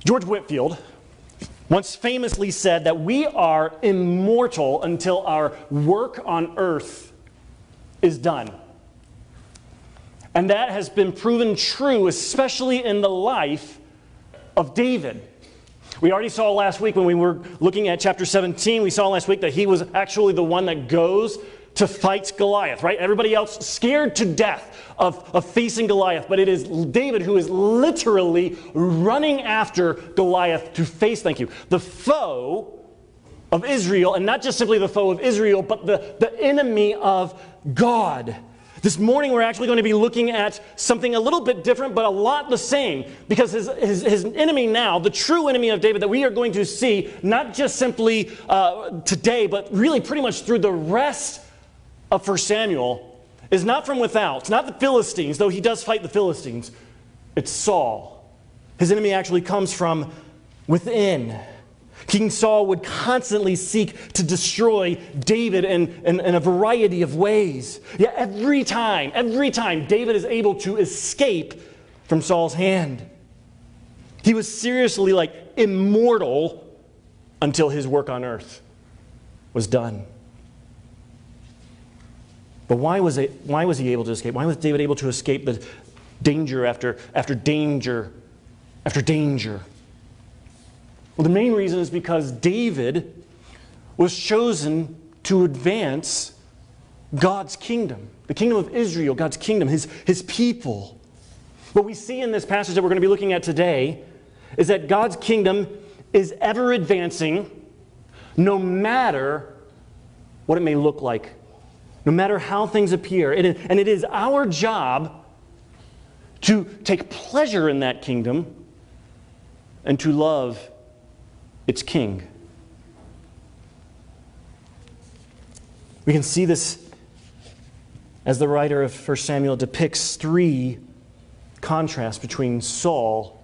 George Whitefield once famously said that we are immortal until our work on earth is done. And that has been proven true, especially in the life of David. We already saw last week when we were looking at chapter 17, we saw last week that he was actually the one that goes to fight Goliath, right? Everybody else scared to death of facing Goliath, but it is David who is literally running after Goliath to face, the foe of Israel, and not just simply the foe of Israel, but the enemy of God. This morning we're actually going to be looking at something a little bit different, but a lot the same, because his enemy now, the true enemy of David that we are going to see, not just simply today, but really pretty much through the rest of 1 Samuel, is not from without. It's not the Philistines, though he does fight the Philistines. It's Saul. His enemy actually comes from within. King Saul would constantly seek to destroy David in a variety of ways. Yet every time David is able to escape from Saul's hand. He was seriously immortal until his work on earth was done. But why was he able to escape? Why was David able to escape the danger after danger after danger? Well, the main reason is because David was chosen to advance God's kingdom, the kingdom of Israel, God's kingdom, his people. What we see in this passage that we're going to be looking at today is that God's kingdom is ever advancing no matter what it may look like, no matter how things appear. And it is our job to take pleasure in that kingdom and to love its king. We can see this as the writer of 1 Samuel depicts three contrasts between Saul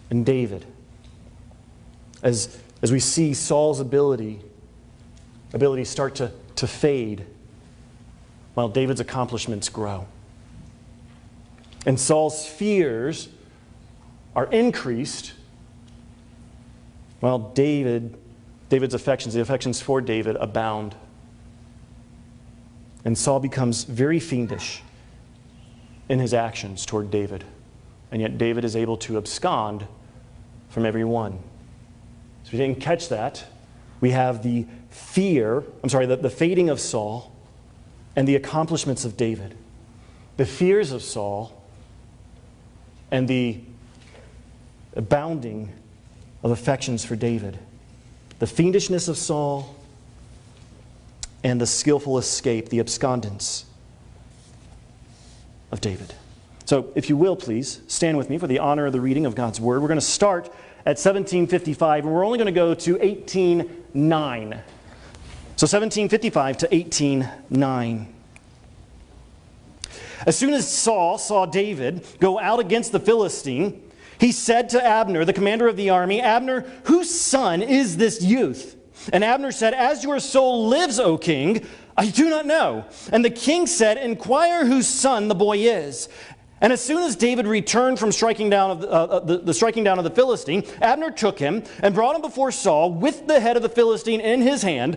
and David. As we see Saul's ability start to fade, while David's accomplishments grow. And Saul's fears are increased, while David's affections, the affections for David, abound. And Saul becomes very fiendish in his actions toward David. And yet David is able to abscond from every one. So if you didn't catch that, we have the fading of Saul and the accomplishments of David. The fears of Saul and the abounding of affections for David. The fiendishness of Saul and the skillful escape, the abscondence of David. So, if you will, please, stand with me for the honor of the reading of God's Word. We're going to start at 1755, and we're only going to go to 18:9. So 1755 to 18:9. As soon as Saul saw David go out against the Philistine, he said to Abner, the commander of the army, "Abner, whose son is this youth?" And Abner said, "As your soul lives, O king, I do not know." And the king said, "Inquire whose son the boy is." And as soon as David returned from striking down of the Philistine, Abner took him and brought him before Saul with the head of the Philistine in his hand.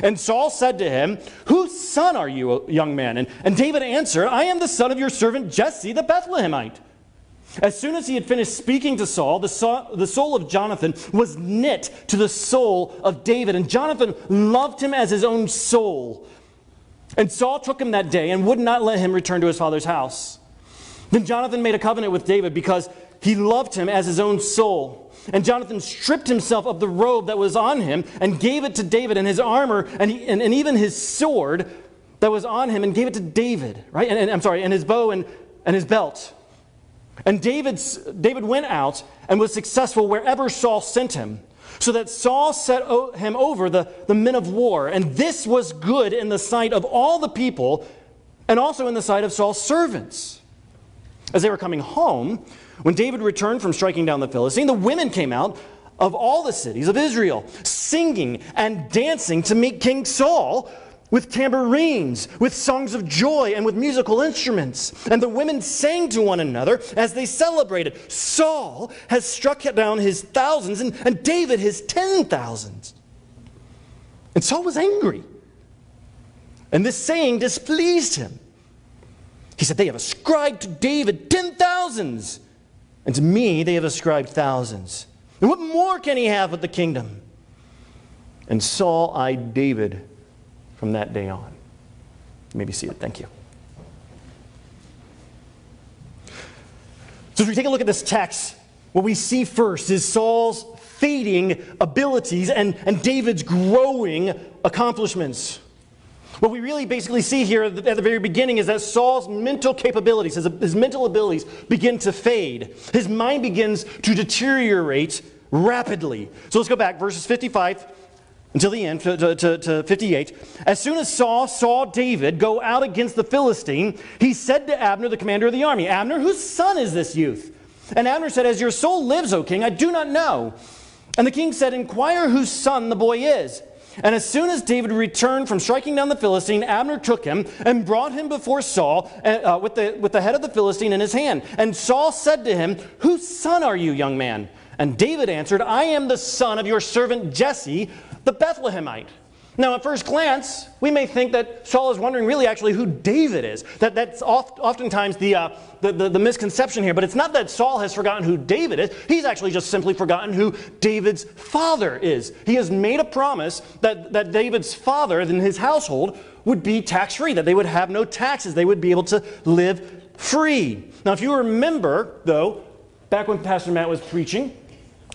And Saul said to him, "Whose son are you, young man?" And David answered, "I am the son of your servant Jesse the Bethlehemite." As soon as he had finished speaking to Saul, the soul of Jonathan was knit to the soul of David, and Jonathan loved him as his own soul. And Saul took him that day and would not let him return to his father's house. Then Jonathan made a covenant with David because he loved him as his own soul. And Jonathan stripped himself of the robe that was on him and gave it to David, and his armor and even his sword that was on him, and gave it to David, right? And his bow and his belt. And David went out and was successful wherever Saul sent him, so that Saul set him over the men of war. And this was good in the sight of all the people, and also in the sight of Saul's servants. As they were coming home, when David returned from striking down the Philistine, the women came out of all the cities of Israel, singing and dancing to meet King Saul. with tambourines, with songs of joy, and with musical instruments. And the women sang to one another as they celebrated, Saul has struck down his thousands, and David his 10,000s. And Saul was angry. And this saying displeased him. He said, they have ascribed to David 10,000s, and to me they have ascribed thousands. And what more can he have with the kingdom? And Saul eyed David from that day on. You may be seated. Thank you. So as we take a look at this text, what we see first is Saul's fading abilities and David's growing accomplishments. What we really basically see here at the very beginning is that Saul's mental capabilities, his mental abilities begin to fade. His mind begins to deteriorate rapidly. So let's go back, verses 55 until the end, to 58. As soon as Saul saw David go out against the Philistine, he said to Abner, the commander of the army, Abner, whose son is this youth? And Abner said, as your soul lives, O king, I do not know. And the king said, inquire whose son the boy is. And as soon as David returned from striking down the Philistine, Abner took him and brought him before Saul with the head of the Philistine in his hand. And Saul said to him, whose son are you, young man? And David answered, I am the son of your servant Jesse, the Bethlehemite. Now, at first glance, we may think that Saul is wondering really actually who David is. That's oftentimes the misconception here. But it's not that Saul has forgotten who David is. He's actually just simply forgotten who David's father is. He has made a promise that David's father and his household would be tax-free, that they would have no taxes. They would be able to live free. Now, if you remember, though, back when Pastor Matt was preaching,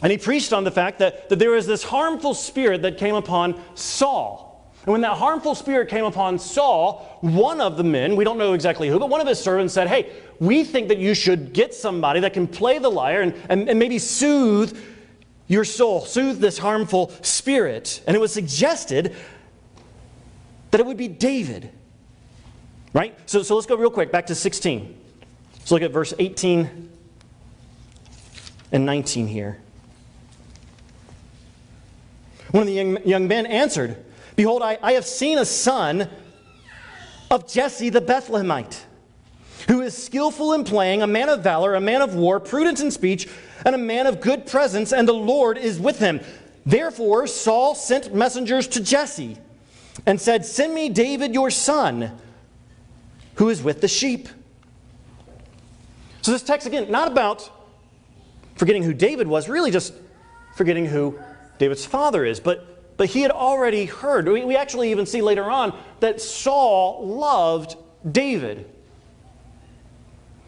and he preached on the fact that there was this harmful spirit that came upon Saul. And when that harmful spirit came upon Saul, one of the men, we don't know exactly who, but one of his servants said, hey, we think that you should get somebody that can play the lyre and maybe soothe your soul, soothe this harmful spirit. And it was suggested that it would be David. Right? So let's go real quick back to 16. Let's look at verse 18 and 19 here. One of the young men answered, behold, I have seen a son of Jesse the Bethlehemite, who is skillful in playing, a man of valor, a man of war, prudent in speech, and a man of good presence, and the Lord is with him. Therefore Saul sent messengers to Jesse and said, send me David your son, who is with the sheep. So this text, again, not about forgetting who David was, really just forgetting who David's father is. But he had already heard. We actually even see later on that Saul loved David.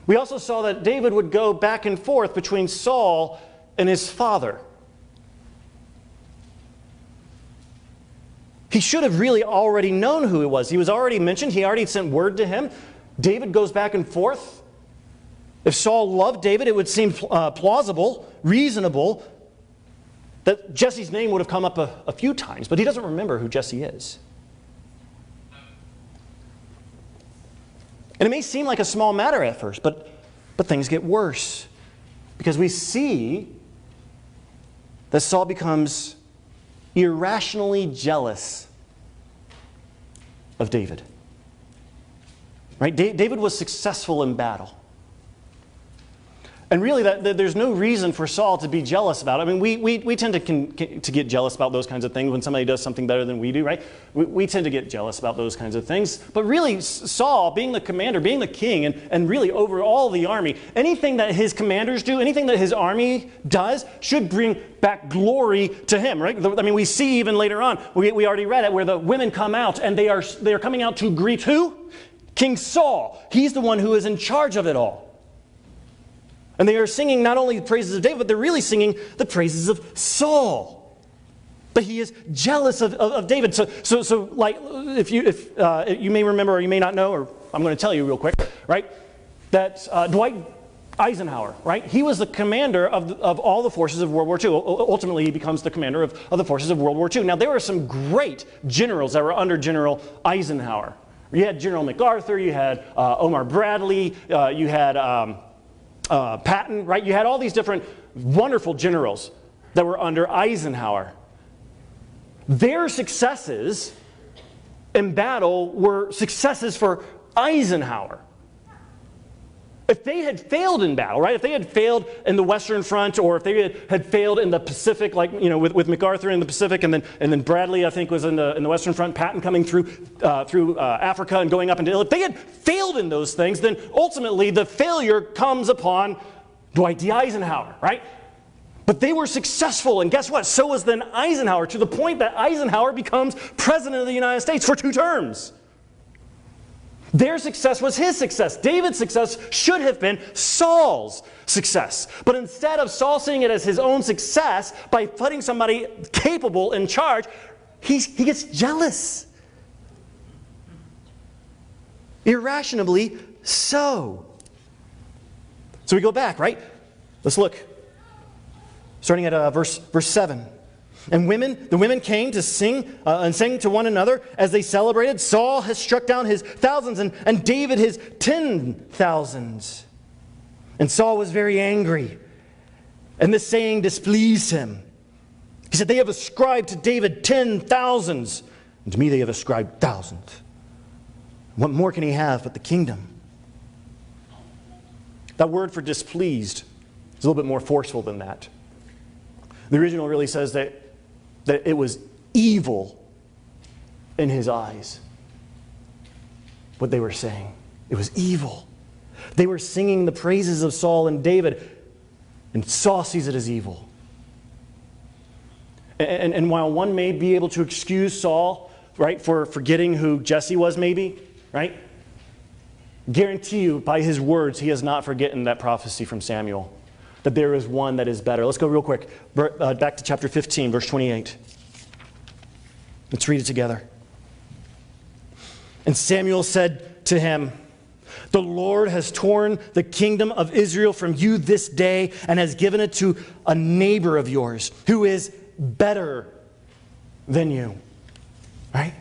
We also saw that David would go back and forth between Saul and his father. He should have really already known who he was. He was already mentioned. He already sent word to him. David goes back and forth. If Saul loved David, it would seem plausible, reasonable, that Jesse's name would have come up a few times, but he doesn't remember who Jesse is. And it may seem like a small matter at first, but things get worse. Because we see that Saul becomes irrationally jealous of David. Right? David was successful in battle. And really, there's no reason for Saul to be jealous about it. I mean, we tend to get jealous about those kinds of things when somebody does something better than we do, right? We tend to get jealous about those kinds of things. But really, Saul, being the commander, being the king, and really over all the army, anything that his commanders do, anything that his army does, should bring back glory to him, right? I mean, we see even later on, we already read it, where the women come out, and they are coming out to greet who? King Saul. He's the one who is in charge of it all. And they are singing not only the praises of David, but they're really singing the praises of Saul. But he is jealous of David. So like, if you may remember or you may not know, or I'm going to tell you real quick, right? That Dwight Eisenhower, right? He was the commander of all the forces of World War II. Ultimately, he becomes the commander of the forces of World War II. Now, there were some great generals that were under General Eisenhower. You had General MacArthur, you had Omar Bradley, you had Patton, right? You had all these different wonderful generals that were under Eisenhower. Their successes in battle were successes for Eisenhower. If they had failed in battle, right? If they had failed in the Western Front, or if they had failed in the Pacific, like with MacArthur in the Pacific, and then Bradley, I think, was in the Western Front, Patton coming through Africa and going up into Italy. If they had failed in those things, then ultimately the failure comes upon Dwight D. Eisenhower, right? But they were successful, and guess what? So was then Eisenhower, to the point that Eisenhower becomes president of the United States for 2 terms. Their success was his success. David's success should have been Saul's success. But instead of Saul seeing it as his own success by putting somebody capable in charge, he gets jealous. Irrationally so. So we go back, right? Let's look. Starting at verse 7. And the women came to sing and sang to one another as they celebrated. Saul has struck down his thousands and David his 10,000s. And Saul was very angry. And this saying displeased him. He said, they have ascribed to David 10,000s. And to me they have ascribed thousands. What more can he have but the kingdom? That word for displeased is a little bit more forceful than that. The original really says that it was evil in his eyes, what they were saying. It was evil. They were singing the praises of Saul and David, and Saul sees it as evil. And while one may be able to excuse Saul, right, for forgetting who Jesse was maybe, right? Guarantee you, by his words, he has not forgotten that prophecy from Samuel, that there is one that is better. Let's go real quick. Back to chapter 15, verse 28. Let's read it together. And Samuel said to him, the Lord has torn the kingdom of Israel from you this day and has given it to a neighbor of yours who is better than you. Right?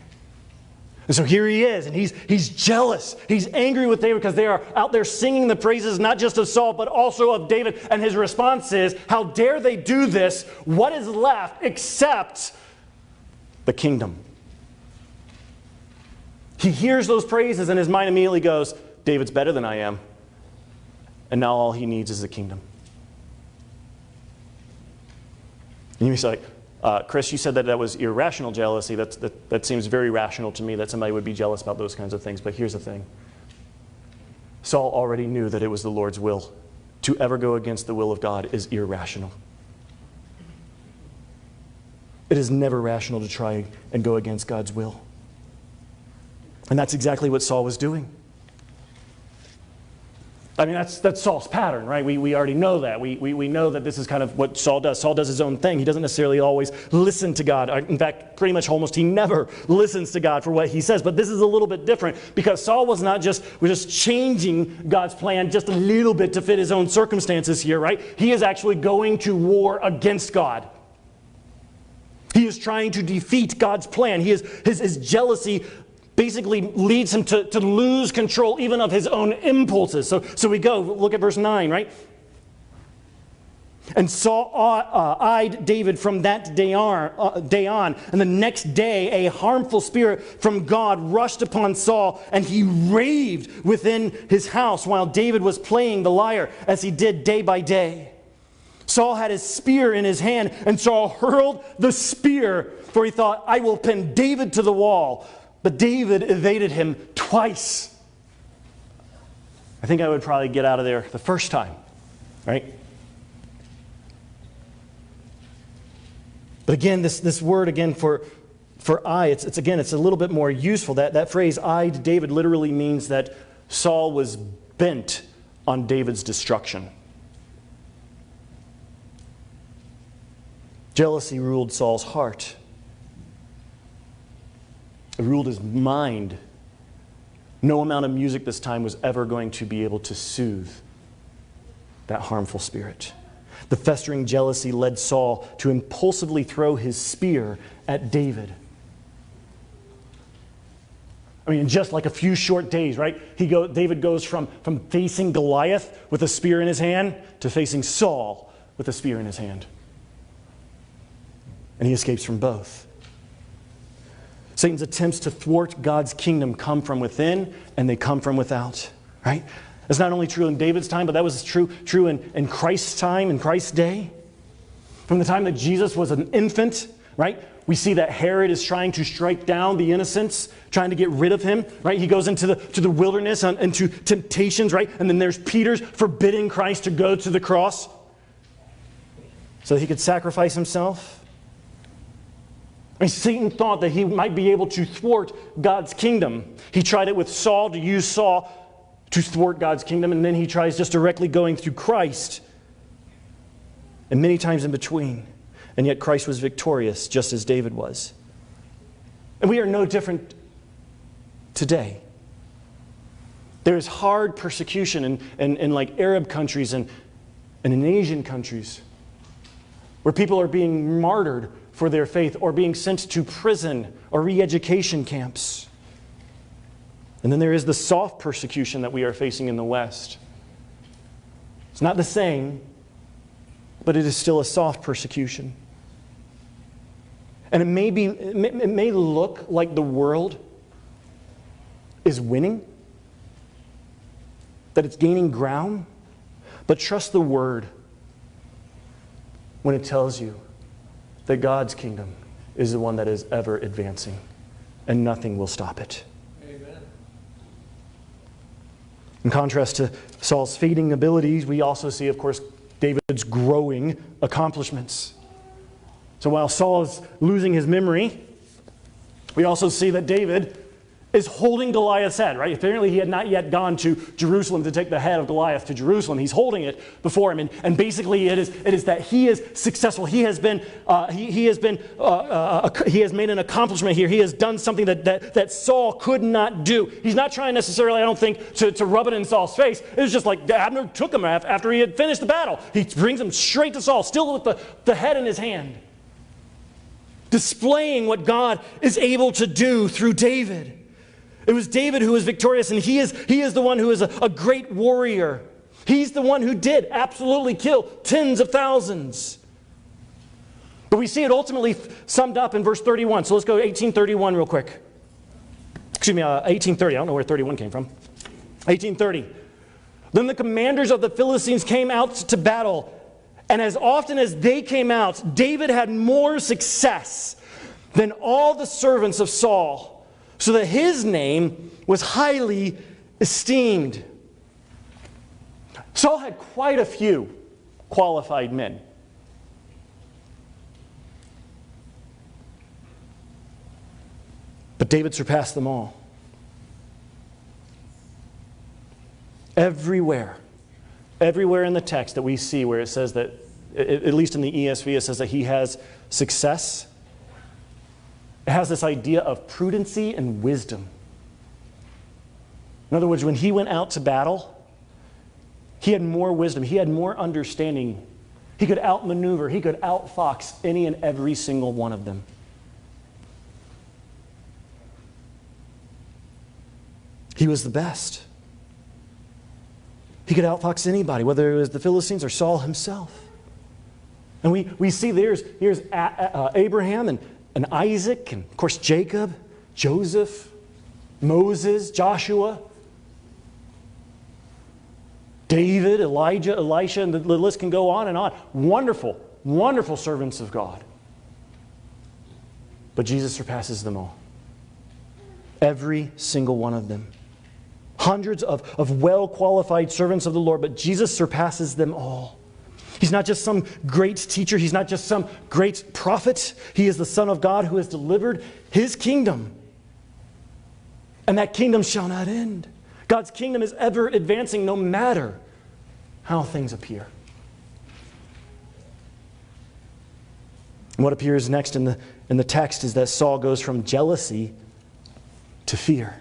And so here he is, and he's jealous. He's angry with David because they are out there singing the praises not just of Saul, but also of David. And his response is, how dare they do this? What is left except the kingdom? He hears those praises, and his mind immediately goes, David's better than I am. And now all he needs is the kingdom. And you say, like, Chris, you said that was irrational jealousy. That seems very rational to me, that somebody would be jealous about those kinds of things. But here's the thing. Saul already knew that it was the Lord's will. To ever go against the will of God is irrational. It is never rational to try and go against God's will. And that's exactly what Saul was doing. I mean, that's Saul's pattern, right? We already know that. We know that this is kind of what Saul does. Saul does his own thing. He doesn't necessarily always listen to God. In fact, pretty much almost he never listens to God for what he says. But this is a little bit different because Saul was just changing God's plan just a little bit to fit his own circumstances here, right? He is actually going to war against God. He is trying to defeat God's plan. His jealousy basically leads him to lose control even of his own impulses. So we go, look at verse 9, right? And Saul eyed David from that day on. And the next day, a harmful spirit from God rushed upon Saul, and he raved within his house while David was playing the lyre, as he did day by day. Saul had his spear in his hand, and Saul hurled the spear, for he thought, I will pin David to the wall. But David evaded him twice. I think I would probably get out of there the first time, right? But again, this word again for eye, it's a little bit more useful. That phrase eyed David literally means that Saul was bent on David's destruction. Jealousy ruled Saul's heart. It ruled his mind. No amount of music this time was ever going to be able to soothe that harmful spirit. The festering jealousy led Saul to impulsively throw his spear at David. I mean, in just like a few short days, right? David goes from facing Goliath with a spear in his hand to facing Saul with a spear in his hand. And he escapes from both. Satan's attempts to thwart God's kingdom come from within and they come from without, right? That's not only true in David's time, but that was true in Christ's time, in Christ's day. From the time that Jesus was an infant, right? We see that Herod is trying to strike down the innocents, trying to get rid of him, right? He goes into the wilderness and into temptations, right? And then there's Peter's forbidding Christ to go to the cross so that he could sacrifice himself. And Satan thought that he might be able to thwart God's kingdom. He tried it with Saul, to use Saul to thwart God's kingdom, and then he tries just directly going through Christ. And many times in between. And yet Christ was victorious, just as David was. And we are no different today. There is hard persecution in like Arab countries and in Asian countries where people are being martyred for their faith or being sent to prison or re-education camps. And then there is the soft persecution that we are facing in the West. It's not the same, but it is still a soft persecution. And it may look like the world is winning, that it's gaining ground, but trust the Word when it tells you that God's kingdom is the one that is ever advancing, and nothing will stop it. Amen. In contrast to Saul's fading abilities, we also see, of course, David's growing accomplishments. So while Saul is losing his memory, we also see that David is holding Goliath's head, right? Apparently he had not yet gone to Jerusalem to take the head of Goliath to Jerusalem. He's holding it before him. And basically it is that he is successful. He has made an accomplishment here. He has done something that Saul could not do. He's not trying necessarily, I don't think, to rub it in Saul's face. It was just like Abner took him after he had finished the battle. He brings him straight to Saul, still with the head in his hand, displaying what God is able to do through David. It was David who was victorious, and he is the one who is a great warrior. He's the one who did absolutely kill tens of thousands. But we see it ultimately summed up in verse 31. So let's go 1831 real quick. Excuse me, 1830. I don't know where 31 came from. 1830. Then the commanders of the Philistines came out to battle, and as often as they came out, David had more success than all the servants of Saul, so that his name was highly esteemed. Saul had quite a few qualified men. But David surpassed them all. Everywhere in the text that we see where it says that, at least in the ESV, it says that he has success. It has this idea of prudency and wisdom. In other words, when he went out to battle, he had more wisdom. He had more understanding. He could outmaneuver. He could outfox any and every single one of them. He was the best. He could outfox anybody, whether it was the Philistines or Saul himself. And we see here's Abraham and Isaac, and of course Jacob, Joseph, Moses, Joshua, David, Elijah, Elisha, and the list can go on and on. Wonderful, wonderful servants of God. But Jesus surpasses them all. Every single one of them. Hundreds of well-qualified servants of the Lord, but Jesus surpasses them all. He's not just some great teacher. He's not just some great prophet. He is the Son of God who has delivered His kingdom. And that kingdom shall not end. God's kingdom is ever advancing no matter how things appear. And what appears next in the text is that Saul goes from jealousy to fear.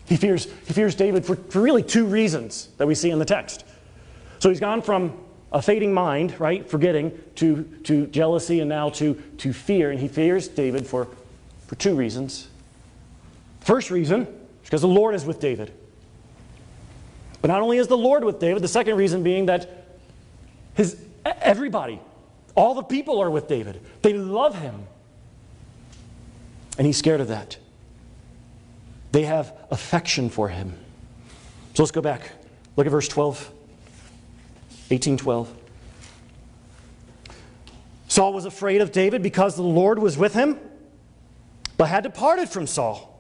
He fears David for really two reasons that we see in the text. So he's gone from a fading mind, right, forgetting, to jealousy and now to fear. And he fears David for two reasons. First reason is because the Lord is with David. But not only is the Lord with David, the second reason being that everybody, all the people are with David. They love him. And he's scared of that. They have affection for him. So let's go back. Look at verse 12. 18:12. Saul was afraid of David because the Lord was with him, but had departed from Saul.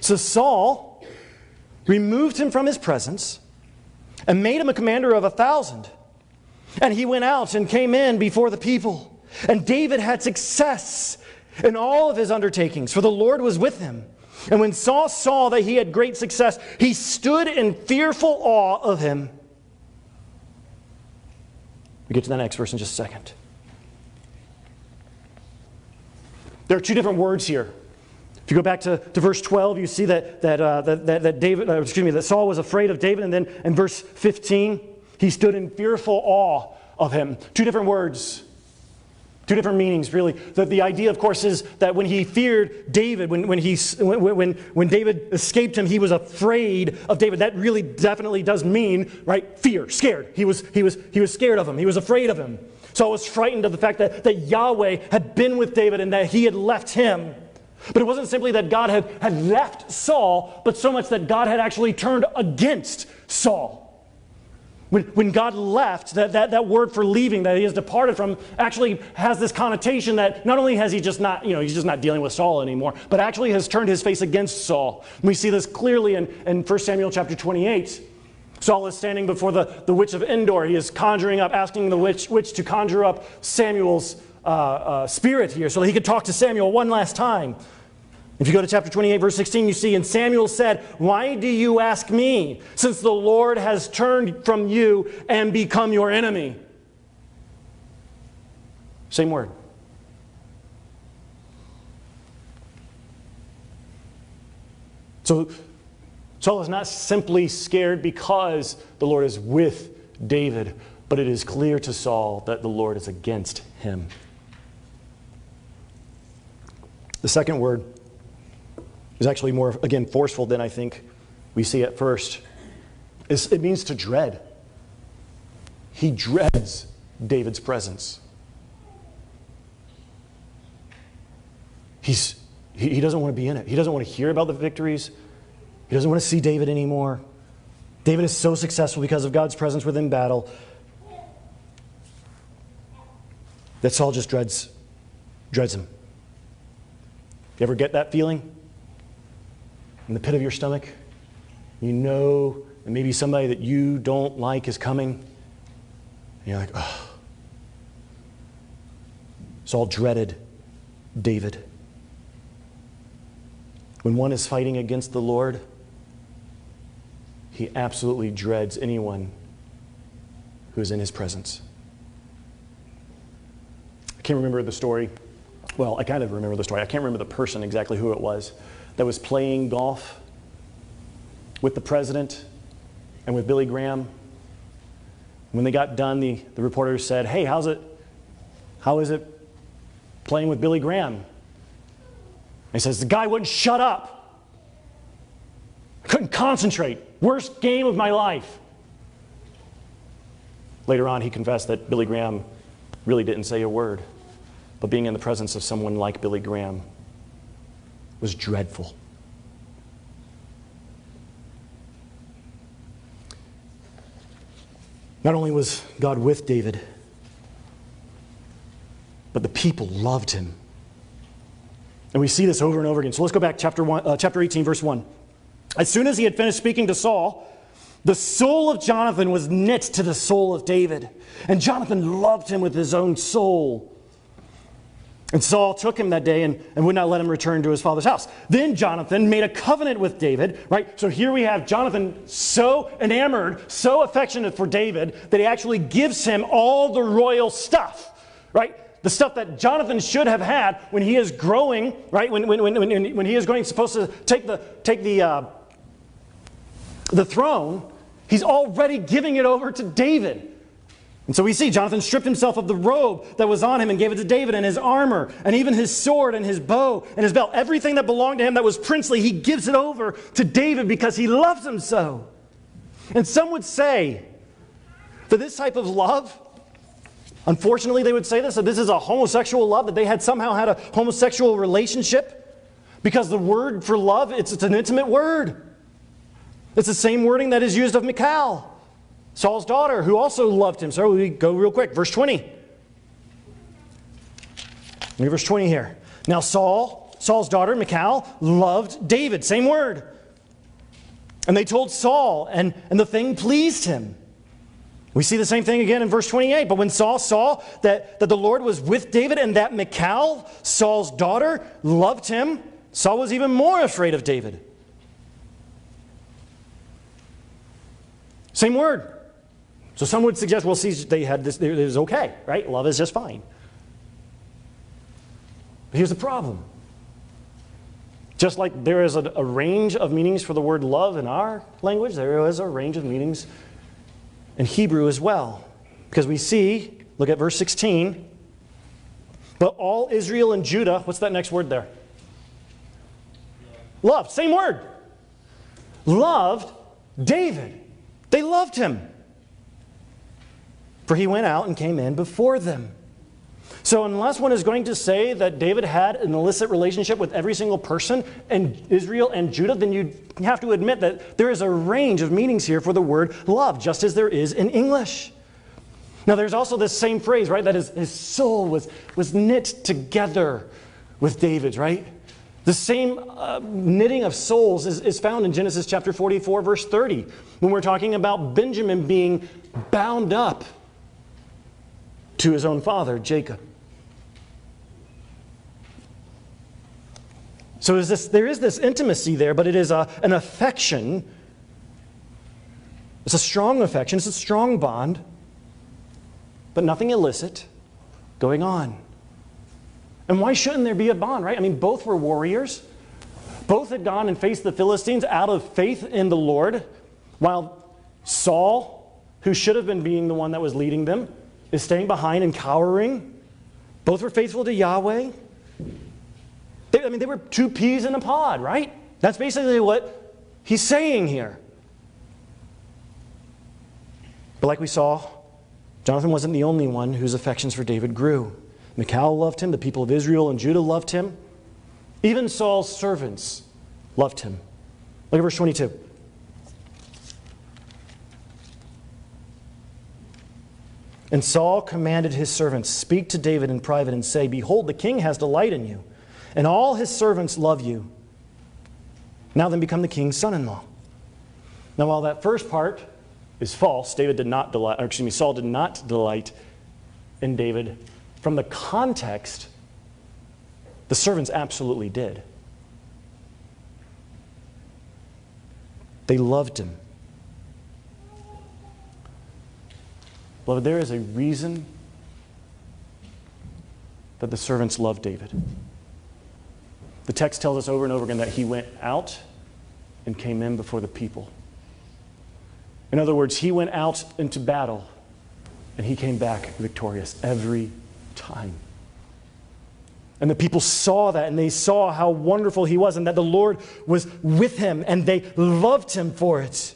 So Saul removed him from his presence and made him a commander of 1,000. And he went out and came in before the people. And David had success in all of his undertakings, for the Lord was with him. And when Saul saw that he had great success, he stood in fearful awe of him. We get to the next verse in just a second. There are two different words here. If you go back to verse 12, you see that Saul was afraid of David, and then in verse 15, he stood in fearful awe of him. Two different words, two different meanings, really. The idea, of course, is that when he feared David, when David escaped him, he was afraid of David. That really definitely does mean, right, fear, scared. He was scared of him. He was afraid of him. Saul was frightened of the fact that Yahweh had been with David and that he had left him. But it wasn't simply that God had left Saul, but so much that God had actually turned against Saul. When God left, that word for leaving, that he has departed from, actually has this connotation that not only has he just not, he's just not dealing with Saul anymore, but actually has turned his face against Saul. And we see this clearly in 1 Samuel chapter 28. Saul is standing before the witch of Endor. He is conjuring up, asking the witch to conjure up Samuel's spirit here so that he could talk to Samuel one last time. If you go to chapter 28, verse 16, you see, and Samuel said, "Why do you ask me, since the Lord has turned from you and become your enemy?" Same word. So Saul is not simply scared because the Lord is with David, but it is clear to Saul that the Lord is against him. The second word is actually more, again, forceful than I think we see at first. It means to dread. He dreads David's presence. He doesn't want to be in it. He doesn't want to hear about the victories. He doesn't want to see David anymore. David is so successful because of God's presence within battle that Saul just dreads him. You ever get that feeling? In the pit of your stomach, you know that maybe somebody that you don't like is coming, and you're like, oh. Saul dreaded David. When one is fighting against the Lord, he absolutely dreads anyone who is in his presence. I can't remember the story. Well, I kind of remember the story. I can't remember the person exactly who it was that was playing golf with the president and with Billy Graham. When they got done, the reporters said, "Hey, how is it playing with Billy Graham?" And he says, "The guy wouldn't shut up. I couldn't concentrate. Worst game of my life." Later on, he confessed that Billy Graham really didn't say a word, but being in the presence of someone like Billy Graham was dreadful. Not only was God with David, but the people loved him. And we see this over and over again. So let's go back, chapter 18, verse 1. As soon as he had finished speaking to Saul, the soul of Jonathan was knit to the soul of David, and Jonathan loved him with his own soul. And Saul took him that day and would not let him return to his father's house. Then Jonathan made a covenant with David, right? So here we have Jonathan so enamored, so affectionate for David, that he actually gives him all the royal stuff, right? The stuff that Jonathan should have had when he is growing, right? When he is going, supposed to take the throne, he's already giving it over to David. And so we see Jonathan stripped himself of the robe that was on him and gave it to David, and his armor, and even his sword and his bow and his belt. Everything that belonged to him that was princely, he gives it over to David because he loves him so. And some would say that this type of love, unfortunately they would say this, that this is a homosexual love, that they had somehow had a homosexual relationship. Because the word for love, it's an intimate word. It's the same wording that is used of Michal, Saul's daughter, who also loved him. So we go real quick. Verse 20. Verse 20 here. Now Saul's daughter, Michal, loved David. Same word. And they told Saul, and the thing pleased him. We see the same thing again in verse 28. But when Saul saw that the Lord was with David and that Michal, Saul's daughter, loved him, Saul was even more afraid of David. Same word. So some would suggest, well, see, they had this, it was okay, right? Love is just fine. But here's the problem. Just like there is a range of meanings for the word love in our language, there is a range of meanings in Hebrew as well. Because we see, look at verse 16, but all Israel and Judah, what's that next word there? Loved, same word. Loved David. They loved him. For he went out and came in before them. So unless one is going to say that David had an illicit relationship with every single person in Israel and Judah, then you have to admit that there is a range of meanings here for the word love, just as there is in English. Now there's also this same phrase, right, that his soul was knit together with David's, right? The same knitting of souls is found in Genesis chapter 44, verse 30, when we're talking about Benjamin being bound up to his own father, Jacob. So there is this intimacy there, but it is an affection. It's a strong affection. It's a strong bond, but nothing illicit going on. And why shouldn't there be a bond, right? I mean, both were warriors. Both had gone and faced the Philistines out of faith in the Lord, while Saul, who should have been being the one that was leading them, is staying behind and cowering. Both were faithful to Yahweh. They were two peas in a pod, right? That's basically what he's saying here. But like we saw, Jonathan wasn't the only one whose affections for David grew. Michal loved him. The people of Israel and Judah loved him. Even Saul's servants loved him. Look at verse 22. And Saul commanded his servants, speak to David in private and say, behold, the king has delight in you, and all his servants love you. Now then become the king's son-in-law. Now while that first part is false, Saul did not delight in David. From the context, the servants absolutely did. They loved him. Beloved, there is a reason that the servants loved David. The text tells us over and over again that he went out and came in before the people. In other words, he went out into battle and he came back victorious every time. And the people saw that, and they saw how wonderful he was and that the Lord was with him, and they loved him for it.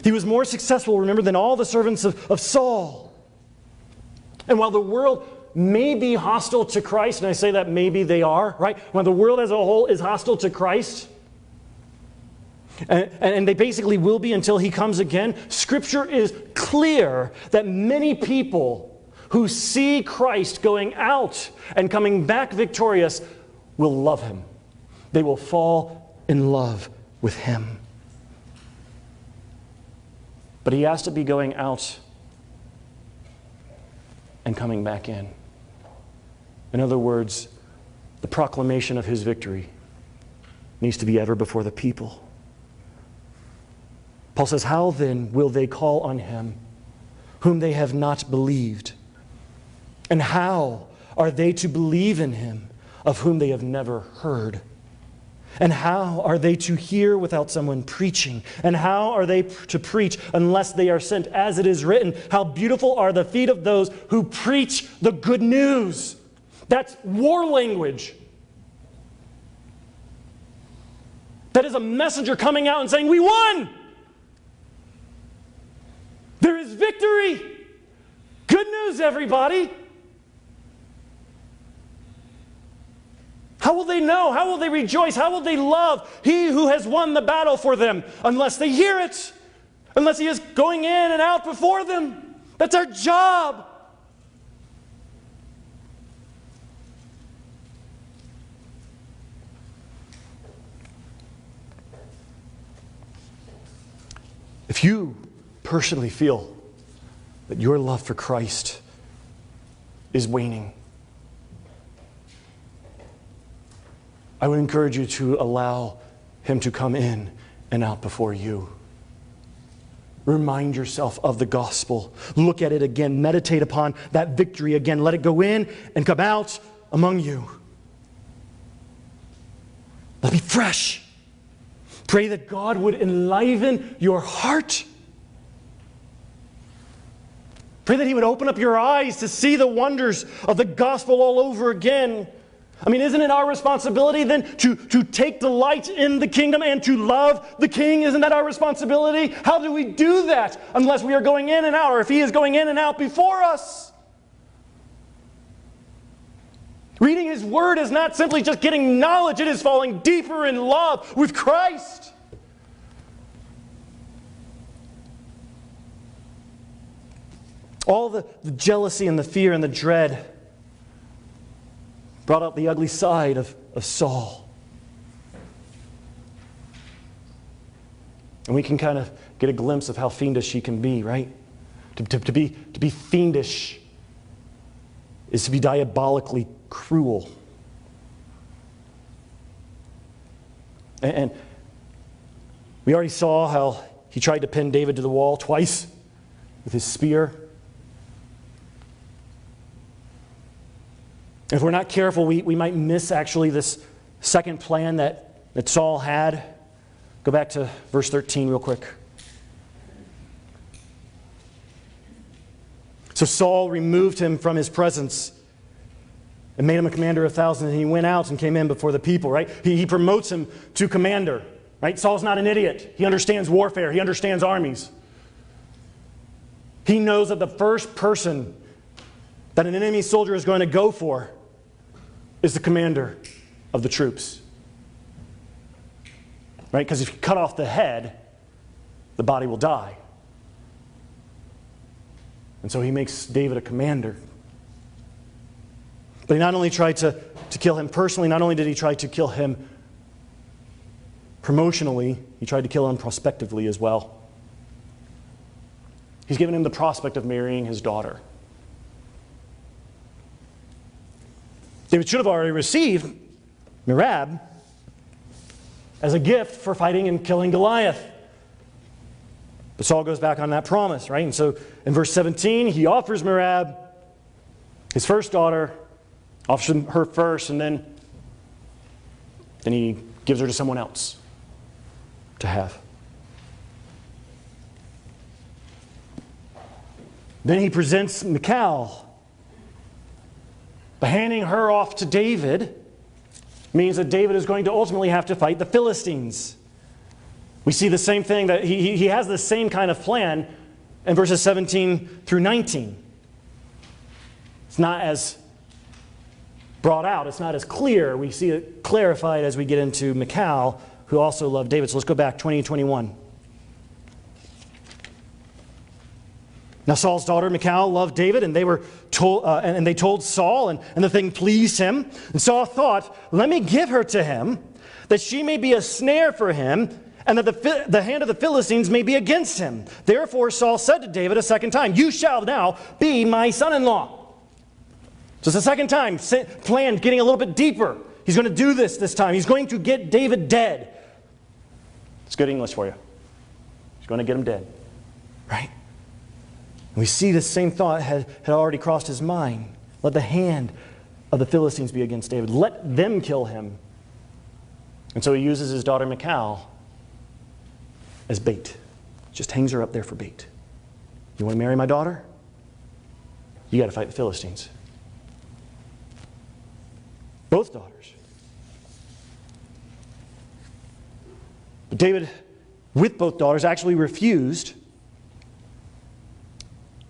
He was more successful, remember, than all the servants of Saul. And while the world may be hostile to Christ, and I say that maybe they are, right? While the world as a whole is hostile to Christ, and they basically will be until he comes again, Scripture is clear that many people who see Christ going out and coming back victorious will love him. They will fall in love with him. But he has to be going out and coming back in. In other words, the proclamation of his victory needs to be ever before the people. Paul says, how then will they call on him whom they have not believed? And how are they to believe in him of whom they have never heard? And how are they to hear without someone preaching? And how are they to preach unless they are sent? As it is written, how beautiful are the feet of those who preach the good news. That's war language. That is a messenger coming out and saying, we won! There is victory! Good news, everybody! How will they know? How will they rejoice? How will they love he who has won the battle for them unless they hear it? Unless he is going in and out before them. That's our job. If you personally feel that your love for Christ is waning, I would encourage you to allow him to come in and out before you. Remind yourself of the gospel. Look at it again. Meditate upon that victory again. Let it go in and come out among you. Let it be fresh. Pray that God would enliven your heart. Pray that he would open up your eyes to see the wonders of the gospel all over again. I mean, isn't it our responsibility then to take delight in the kingdom and to love the King? Isn't that our responsibility? How do we do that unless we are going in and out, or if he is going in and out before us? Reading his word is not simply just getting knowledge, it is falling deeper in love with Christ. All the jealousy and the fear and the dread brought out the ugly side of Saul. And we can kind of get a glimpse of how fiendish he can be, right? To be fiendish is to be diabolically cruel. And we already saw how he tried to pin David to the wall twice with his spear. If we're not careful, we might miss actually this second plan that Saul had. Go back to verse 13 real quick. So Saul removed him from his presence and made him a commander of thousands, and he went out and came in before the people, right? He promotes him to commander, right? Saul's not an idiot. He understands warfare. He understands armies. He knows that the first person that an enemy soldier is going to go for is the commander of the troops. Right? Because if you cut off the head, the body will die. And so he makes David a commander. But he not only tried to kill him personally, not only did he try to kill him promotionally, he tried to kill him prospectively as well. He's given him the prospect of marrying his daughter. David should have already received Merab as a gift for fighting and killing Goliath. But Saul goes back on that promise, right? And so in verse 17, he offers Merab, his first daughter, offers her first, and then he gives her to someone else to have. Then he presents Michal. But handing her off to David means that David is going to ultimately have to fight the Philistines. We see the same thing, that he has the same kind of plan in verses 17 through 19. It's not as brought out. It's not as clear. We see it clarified as we get into Michal, who also loved David. So let's go back, 20 and 21. Now Saul's daughter Michal loved David, and they were told, and they told Saul, and the thing pleased him. And Saul thought, "Let me give her to him, that she may be a snare for him, and that the hand of the Philistines may be against him." Therefore Saul said to David a second time, "You shall now be my son-in-law." So it's the second time, plan getting a little bit deeper. He's going to do this time. He's going to get David dead. It's good English for you. He's going to get him dead, right? And we see the same thought had already crossed his mind. Let the hand of the Philistines be against David. Let them kill him. And so he uses his daughter Michal as bait. Just hangs her up there for bait. You want to marry my daughter? You got to fight the Philistines. Both daughters. But David, with both daughters, actually refused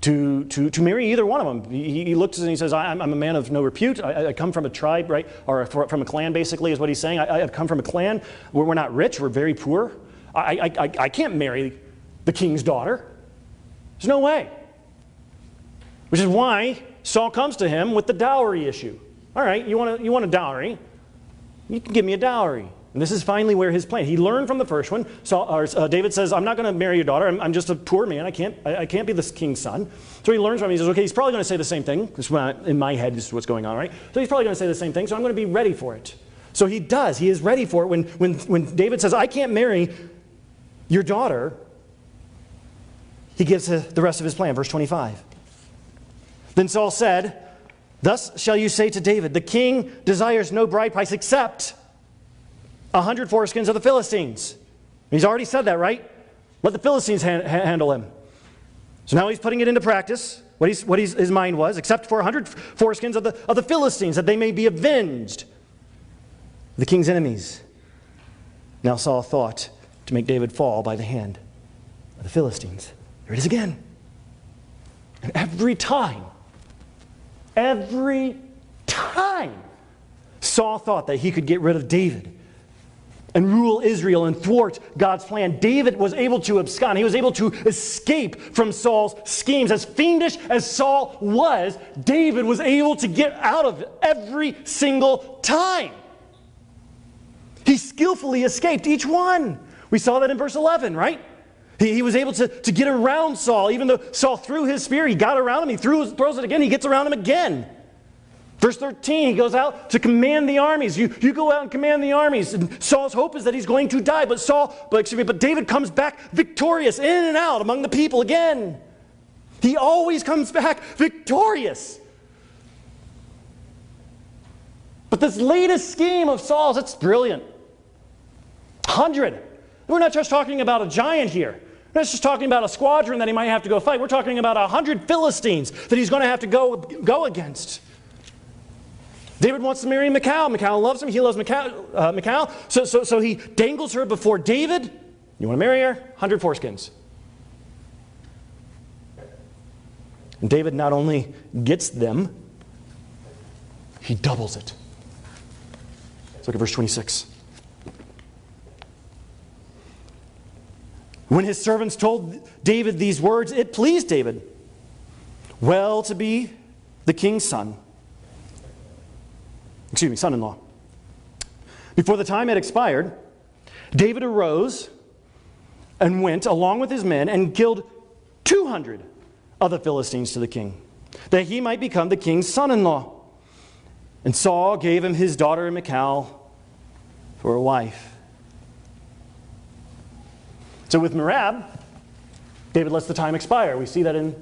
to marry either one of them. He looks and he says, I'm a man of no repute. I come from a tribe, right? Or from a clan, basically, is what he's saying. I've come from a clan where we're not rich, we're very poor. I can't marry the king's daughter. There's no way. Which is why Saul comes to him with the dowry issue. All right, you want a dowry? You can give me a dowry. And this is finally where his plan. He learned from the first one. David says, I'm not going to marry your daughter. I'm just a poor man. I can't be the king's son. So he learns from him. He says, okay, he's probably going to say the same thing. This is in my head, this is what's going on, right? So he's probably going to say the same thing, so I'm going to be ready for it. So he does. He is ready for it. When David says, I can't marry your daughter, he gives the rest of his plan. Verse 25. Then Saul said, thus shall you say to David, the king desires no bride price except 100 foreskins of the Philistines. He's already said that, right? Let the Philistines handle him. So now he's putting it into practice, what his mind was, except for 100 foreskins of the Philistines, that they may be avenged, the king's enemies. Now Saul thought to make David fall by the hand of the Philistines. Here it is again. And every time, Saul thought that he could get rid of David and rule Israel and thwart God's plan, David was able to abscond. He was able to escape from Saul's schemes. As fiendish as Saul was, David was able to get out of it every single time. He skillfully escaped each one. We saw that in verse 11, right? He was able to get around Saul. Even though Saul threw his spear, he got around him. He throws it again. He gets around him again. Verse 13, he goes out to command the armies. You go out and command the armies. And Saul's hope is that he's going to die. But David comes back victorious in and out among the people again. He always comes back victorious. But this latest scheme of Saul's, it's brilliant. 100. We're not just talking about a giant here. We're not just talking about a squadron that he might have to go fight. We're talking about 100 Philistines that he's going to have to go against. David wants to marry Michal. Michal loves him. He loves Michal. So he dangles her before David. You want to marry her? 100 foreskins. And David not only gets them, he doubles it. Let's look at verse 26. When his servants told David these words, it pleased David well to be the king's son. Son-in-law. Before the time had expired, David arose and went along with his men and killed 200 of the Philistines to the king, that he might become the king's son-in-law. And Saul gave him his daughter Michal for a wife. So with Merab, David lets the time expire. We see that in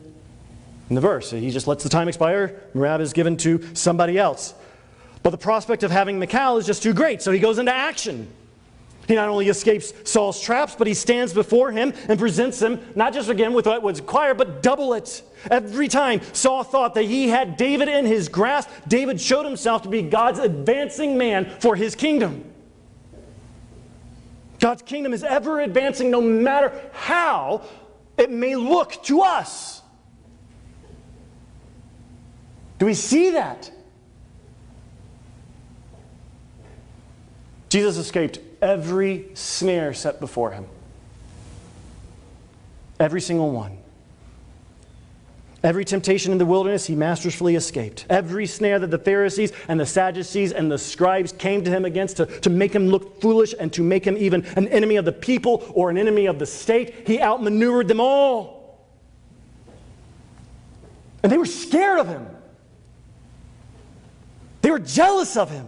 the verse. He just lets the time expire. Merab is given to somebody else. But the prospect of having Michal is just too great, so he goes into action. He not only escapes Saul's traps, but he stands before him and presents him, not just again with what was required, but double it. Every time Saul thought that he had David in his grasp, David showed himself to be God's advancing man for his kingdom. God's kingdom is ever advancing no matter how it may look to us. Do we see that? Jesus escaped every snare set before him. Every single one. Every temptation in the wilderness, he masterfully escaped. Every snare that the Pharisees and the Sadducees and the scribes came to him against to make him look foolish and to make him even an enemy of the people or an enemy of the state, he outmaneuvered them all. And they were scared of him. They were jealous of him.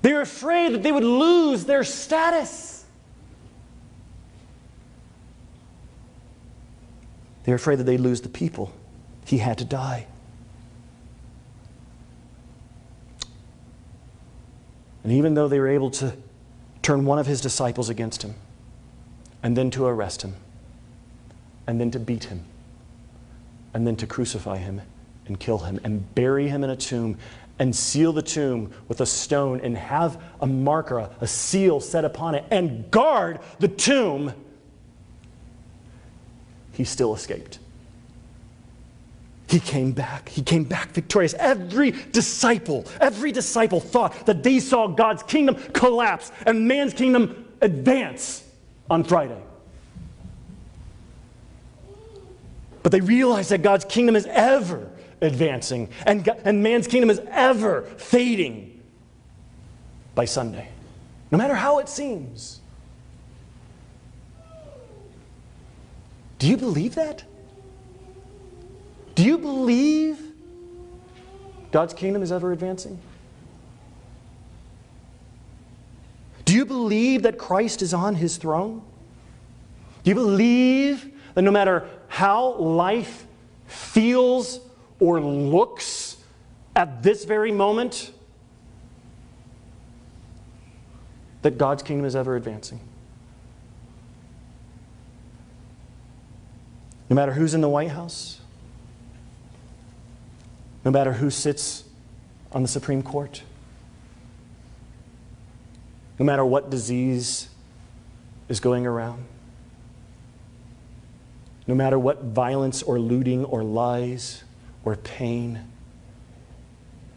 They were afraid that they would lose their status. They were afraid that they'd lose the people. He had to die. And even though they were able to turn one of his disciples against him, and then to arrest him, and then to beat him, and then to crucify him and kill him and bury him in a tomb and seal the tomb with a stone and have a marker, a seal set upon it and guard the tomb, he still escaped. He came back. He came back victorious. Every disciple thought that they saw God's kingdom collapse and man's kingdom advance on Friday. But they realized that God's kingdom is ever advancing and man's kingdom is ever fading by Sunday, no matter how it seems. Do you believe that? Do you believe God's kingdom is ever advancing? Do you believe that Christ is on his throne? Do you believe that no matter how life feels or looks at this very moment, that God's kingdom is ever advancing? No matter who's in the White House, no matter who sits on the Supreme Court, no matter what disease is going around, no matter what violence or looting or lies or pain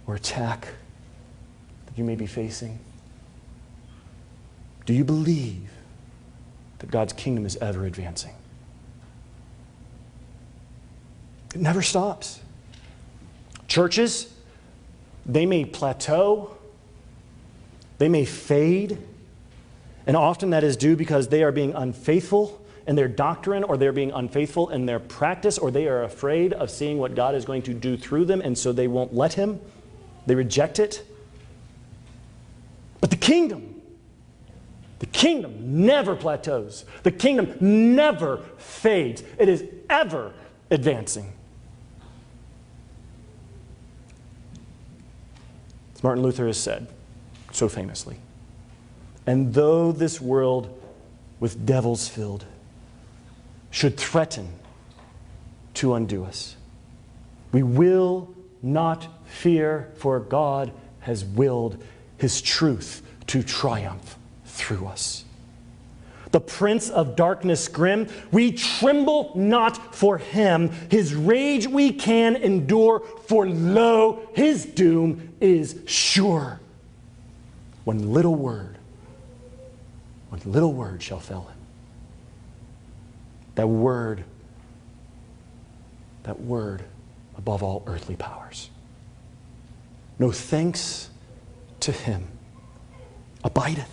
or attack that you may be facing, do you believe that God's kingdom is ever advancing? It never stops. Churches, they may plateau, they may fade, and often that is due because they are being unfaithful in their doctrine, or they're being unfaithful in their practice, or they are afraid of seeing what God is going to do through them, and so they won't let him. They reject it. But the kingdom never plateaus. The kingdom never fades. It is ever advancing. As Martin Luther has said so famously, and though this world with devils filled should threaten to undo us, we will not fear, for God has willed his truth to triumph through us. The prince of darkness grim, we tremble not for him. His rage we can endure, for lo, his doom is sure. One little word shall fell him. That word above all earthly powers. No thanks to him abideth.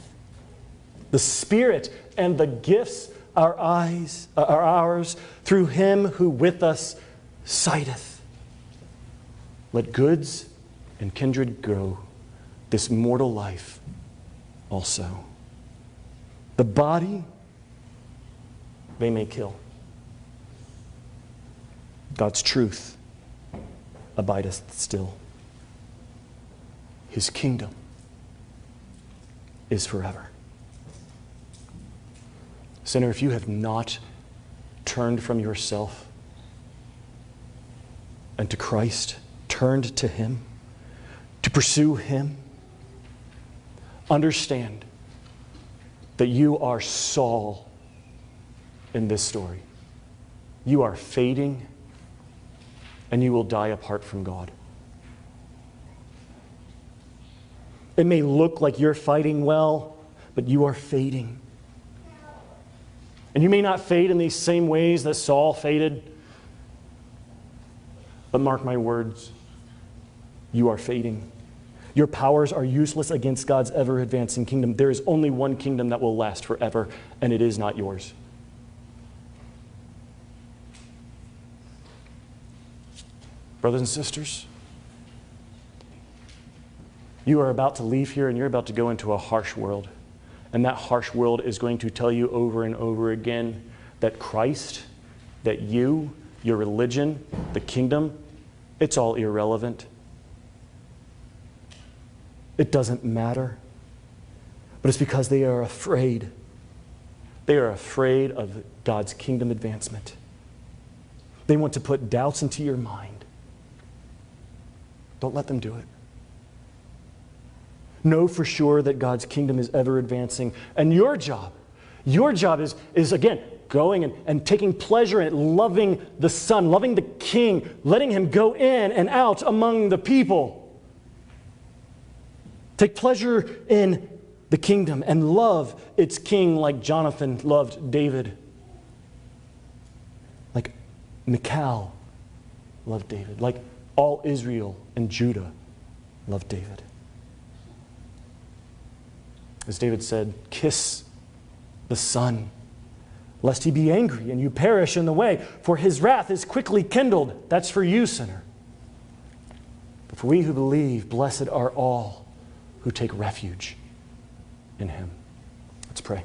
The Spirit and the gifts are ours through him who with us sideth. Let goods and kindred go, this mortal life also. The body they may kill. God's truth abideth still. His kingdom is forever. Sinner, if you have not turned from yourself and to Christ, turned to him, to pursue him, understand that you are Saul in this story. You are fading, and you will die apart from God. It may look like you're fighting well, but you are fading. And you may not fade in these same ways that Saul faded, but mark my words, you are fading. Your powers are useless against God's ever-advancing kingdom. There is only one kingdom that will last forever, and it is not yours. Brothers and sisters, you are about to leave here and you're about to go into a harsh world. And that harsh world is going to tell you over and over again that Christ, that you, your religion, the kingdom, it's all irrelevant. It doesn't matter. But it's because they are afraid. They are afraid of God's kingdom advancement. They want to put doubts into your mind. Don't let them do it. Know for sure that God's kingdom is ever advancing. And your job is again, going and taking pleasure in it, loving the Son, loving the King, letting him go in and out among the people. Take pleasure in the kingdom and love its king like Jonathan loved David, like Michal loved David, like all Israel and Judah loved David. As David said, kiss the Son, lest he be angry and you perish in the way, for his wrath is quickly kindled. That's for you, sinner. But for we who believe, blessed are all who take refuge in him. Let's pray.